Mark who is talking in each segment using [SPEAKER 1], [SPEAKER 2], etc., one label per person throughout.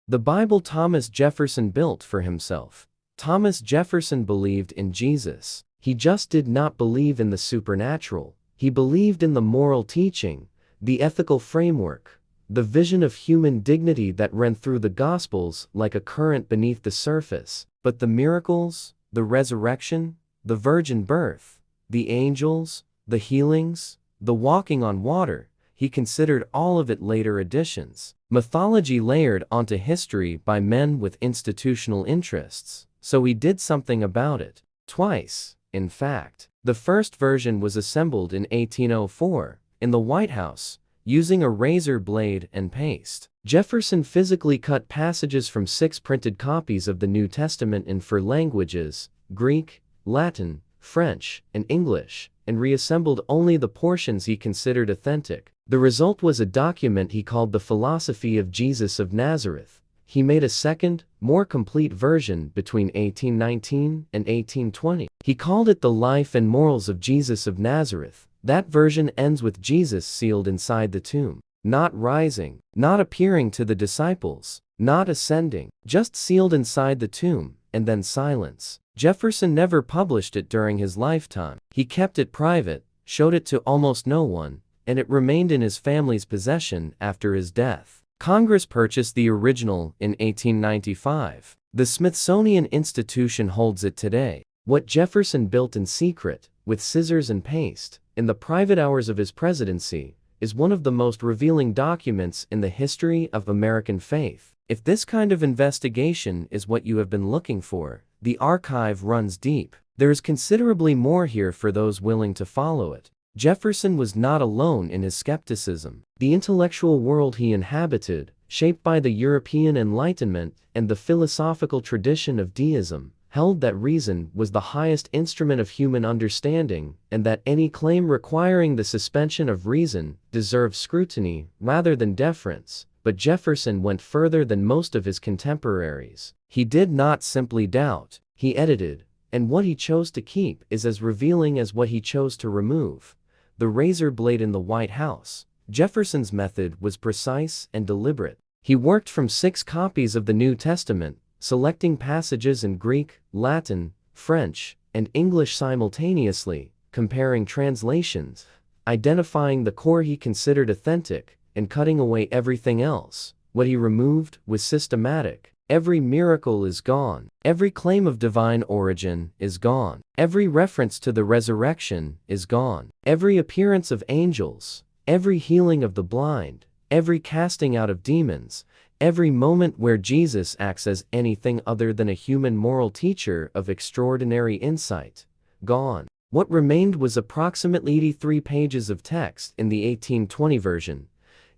[SPEAKER 1] The Bible Thomas Jefferson built for himself. Thomas Jefferson believed in Jesus. He just did not believe in the supernatural. He believed in the moral teaching, the ethical framework, the vision of human dignity that ran through the Gospels like a current beneath the surface. But the miracles, the resurrection, the virgin birth, the angels, the healings, the walking on water, he considered all of it later additions. Mythology layered onto history by men with institutional interests. So he did something about it. Twice, in fact. The first version was assembled in 1804, in the White House, using a razor blade and paste. Jefferson physically cut passages from 6 printed copies of the New Testament in 4 languages, Greek, Latin, French, and English, and reassembled only the portions he considered authentic. The result was a document he called the Philosophy of Jesus of Nazareth. He made a second, more complete version between 1819 and 1820. He called it The Life and Morals of Jesus of Nazareth. That version ends with Jesus sealed inside the tomb, not rising, not appearing to the disciples, not ascending, just sealed inside the tomb, and then silence. Jefferson never published it during his lifetime. He kept it private, showed it to almost no one, and it remained in his family's possession after his death. Congress purchased the original in 1895. The Smithsonian Institution holds it today. What Jefferson built in secret, with scissors and paste, in the private hours of his presidency, is one of the most revealing documents in the history of American faith. If this kind of investigation is what you have been looking for, the archive runs deep. There is considerably more here for those willing to follow it. Jefferson was not alone in his skepticism. The intellectual world he inhabited, shaped by the European Enlightenment and the philosophical tradition of deism, held that reason was the highest instrument of human understanding, and that any claim requiring the suspension of reason deserved scrutiny rather than deference. But Jefferson went further than most of his contemporaries. He did not simply doubt, he edited, and what he chose to keep is as revealing as what he chose to remove. The razor blade in the White House. Jefferson's method was precise and deliberate. He worked from 6 copies of the New Testament, selecting passages in Greek, Latin, French, and English simultaneously, comparing translations, identifying the core he considered authentic, and cutting away everything else. What he removed was systematic. Every miracle is gone. Every claim of divine origin is gone. Every reference to the resurrection is gone. Every appearance of angels, every healing of the blind, every casting out of demons, every moment where Jesus acts as anything other than a human moral teacher of extraordinary insight, gone. What remained was approximately 83 pages of text in the 1820 version.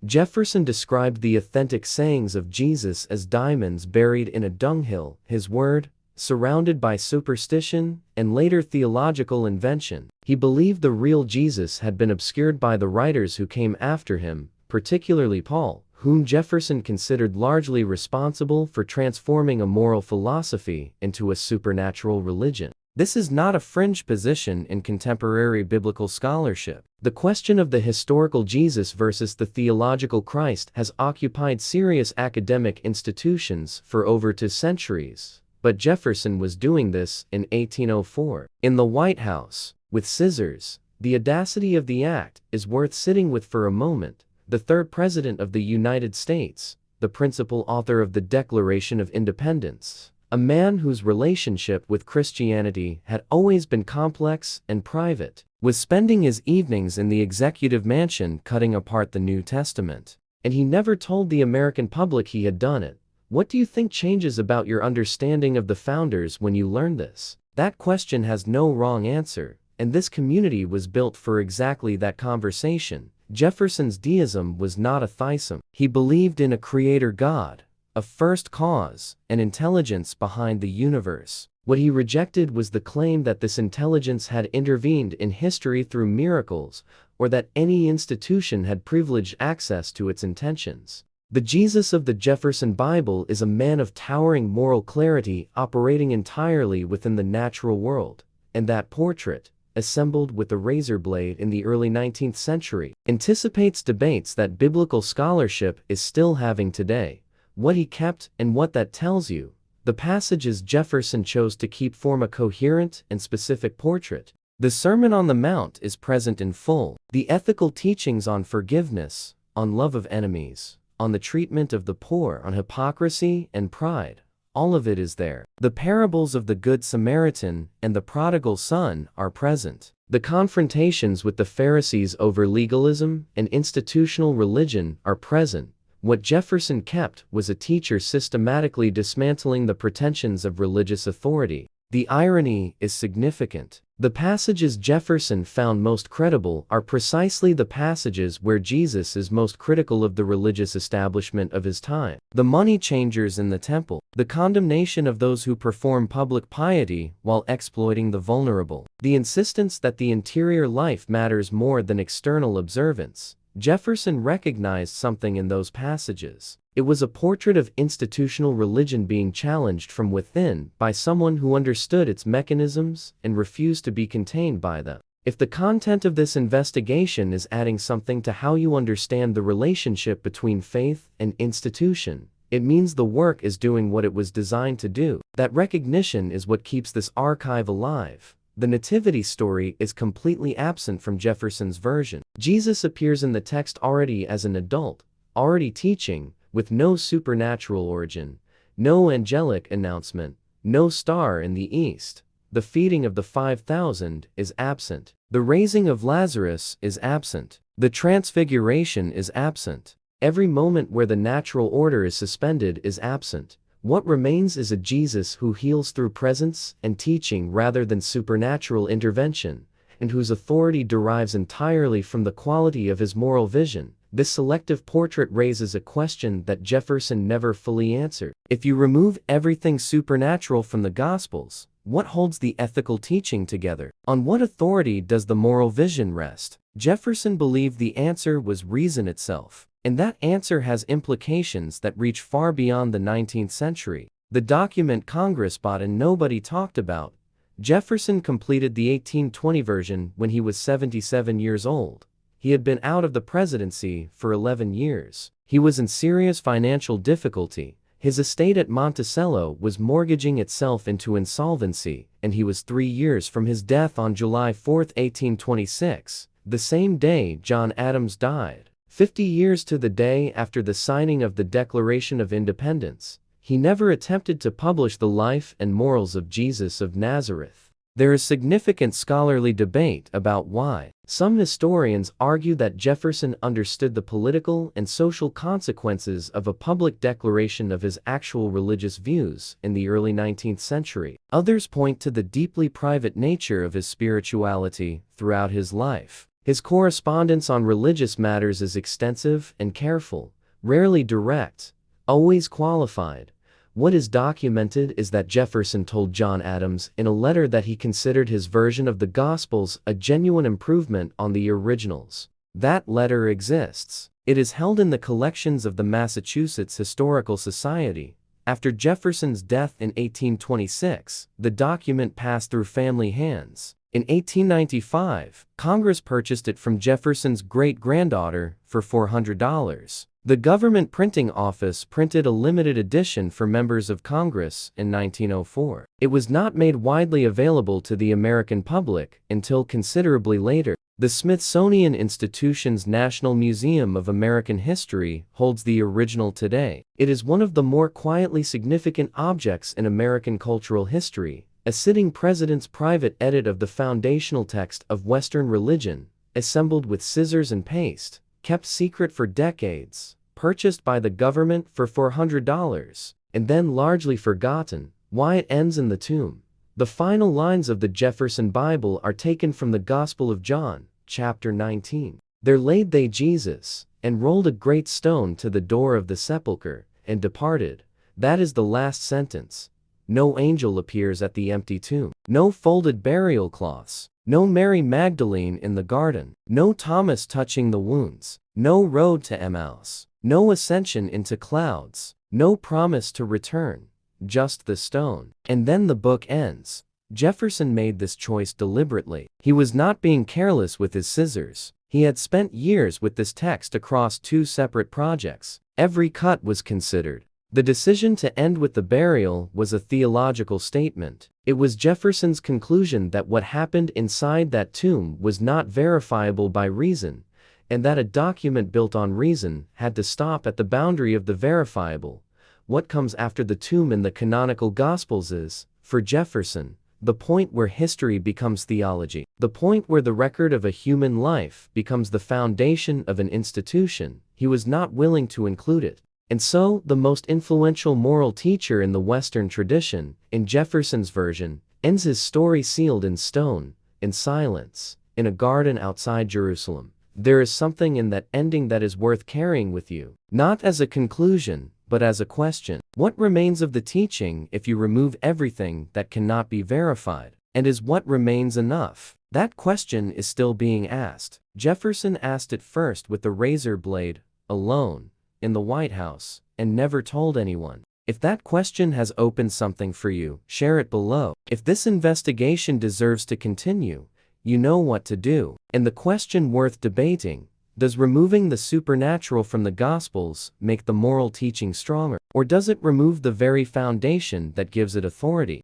[SPEAKER 1] Jefferson described the authentic sayings of Jesus as diamonds buried in a dunghill, his word, surrounded by superstition and later theological invention. He believed the real Jesus had been obscured by the writers who came after him, particularly Paul, whom Jefferson considered largely responsible for transforming a moral philosophy into a supernatural religion. This is not a fringe position in contemporary biblical scholarship. The question of the historical Jesus versus the theological Christ has occupied serious academic institutions for over 2 centuries. But Jefferson was doing this in 1804. In the White House, with scissors. The audacity of the act is worth sitting with for a moment. The 3rd President of the United States, the principal author of the Declaration of Independence, a man whose relationship with Christianity had always been complex and private, was spending his evenings in the executive mansion cutting apart the New Testament. And he never told the American public he had done it. What do you think changes about your understanding of the founders when you learn this? That question has no wrong answer, and this community was built for exactly that conversation. Jefferson's deism was not a theism. He believed in a creator God, a first cause, an intelligence behind the universe. What he rejected was the claim that this intelligence had intervened in history through miracles, or that any institution had privileged access to its intentions. The Jesus of the Jefferson Bible is a man of towering moral clarity operating entirely within the natural world, and that portrait, assembled with a razor blade in the early 19th century, anticipates debates that biblical scholarship is still having today. what he kept, and what that tells you. The passages Jefferson chose to keep form a coherent and specific portrait. The Sermon on the Mount is present in full. The ethical teachings on forgiveness, on love of enemies, on the treatment of the poor, on hypocrisy and pride, all of it is there. The parables of the Good Samaritan and the prodigal son are present. The confrontations with the Pharisees over legalism and institutional religion are present. What Jefferson kept was a teacher systematically dismantling the pretensions of religious authority. The irony is significant. The passages Jefferson found most credible are precisely the passages where Jesus is most critical of the religious establishment of his time. The money changers in the temple, the condemnation of those who perform public piety while exploiting the vulnerable, the insistence that the interior life matters more than external observance. Jefferson recognized something in those passages. It was a portrait of institutional religion being challenged from within by someone who understood its mechanisms and refused to be contained by them. If the content of this investigation is adding something to how you understand the relationship between faith and institution, it means the work is doing what it was designed to do. That recognition is what keeps this archive alive. The nativity story is completely absent from Jefferson's version. Jesus appears in the text already as an adult, already teaching, with no supernatural origin, no angelic announcement, no star in the east. The feeding of the 5,000 is absent. The raising of Lazarus is absent. The transfiguration is absent. Every moment where the natural order is suspended is absent. What remains is a Jesus who heals through presence and teaching rather than supernatural intervention, and whose authority derives entirely from the quality of his moral vision. This selective portrait raises a question that Jefferson never fully answered. If you remove everything supernatural from the Gospels, what holds the ethical teaching together? On what authority does the moral vision rest? Jefferson believed the answer was reason itself, and that answer has implications that reach far beyond the 19th century. The document Congress bought and nobody talked about. Jefferson completed the 1820 version when he was 77 years old. He had been out of the presidency for 11 years. He was in serious financial difficulty. His estate at Monticello was mortgaging itself into insolvency, and he was 3 years from his death on July 4, 1826, the same day John Adams died. 50 years to the day after the signing of the Declaration of Independence, he never attempted to publish the life and morals of Jesus of Nazareth. There is significant scholarly debate about why. Some historians argue that Jefferson understood the political and social consequences of a public declaration of his actual religious views in the early 19th century. Others point to the deeply private nature of his spirituality throughout his life. His correspondence on religious matters is extensive and careful, rarely direct, always qualified. What is documented is that Jefferson told John Adams in a letter that he considered his version of the Gospels a genuine improvement on the originals. That letter exists. It is held in the collections of the Massachusetts Historical Society. After Jefferson's death in 1826, the document passed through family hands. In 1895, Congress purchased it from Jefferson's great-granddaughter for $400. The government printing office printed a limited edition for members of Congress in 1904. It was not made widely available to the American public until considerably later. The Smithsonian Institution's National Museum of American History holds the original today. It is one of the more quietly significant objects in American cultural history. A sitting president's private edit of the foundational text of Western religion, assembled with scissors and paste, kept secret for decades, purchased by the government for $400, and then largely forgotten. Why it ends in the tomb. The final lines of the Jefferson Bible are taken from the Gospel of John, chapter 19. There laid they Jesus, and rolled a great stone to the door of the sepulchre, and departed. That is the last sentence. No angel appears at the empty tomb. No folded burial cloths. No Mary Magdalene in the garden. No Thomas touching the wounds. No road to Emmaus. No ascension into clouds. No promise to return. Just the stone. And then the book ends. Jefferson made this choice deliberately. He was not being careless with his scissors. He had spent years with this text across 2 separate projects. Every cut was considered. The decision to end with the burial was a theological statement. It was Jefferson's conclusion that what happened inside that tomb was not verifiable by reason, and that a document built on reason had to stop at the boundary of the verifiable. What comes after the tomb in the canonical Gospels is, for Jefferson, the point where history becomes theology, the point where the record of a human life becomes the foundation of an institution. He was not willing to include it. And so, the most influential moral teacher in the Western tradition, in Jefferson's version, ends his story sealed in stone, in silence, in a garden outside Jerusalem. There is something in that ending that is worth carrying with you, not as a conclusion, but as a question. What remains of the teaching if you remove everything that cannot be verified? And is what remains enough? That question is still being asked. Jefferson asked it first with the razor blade, alone, in the White House, and never told anyone. If that question has opened something for you, share it below. If this investigation deserves to continue, you know what to do. And the question worth debating: does removing the supernatural from the Gospels make the moral teaching stronger, or does it remove the very foundation that gives it authority?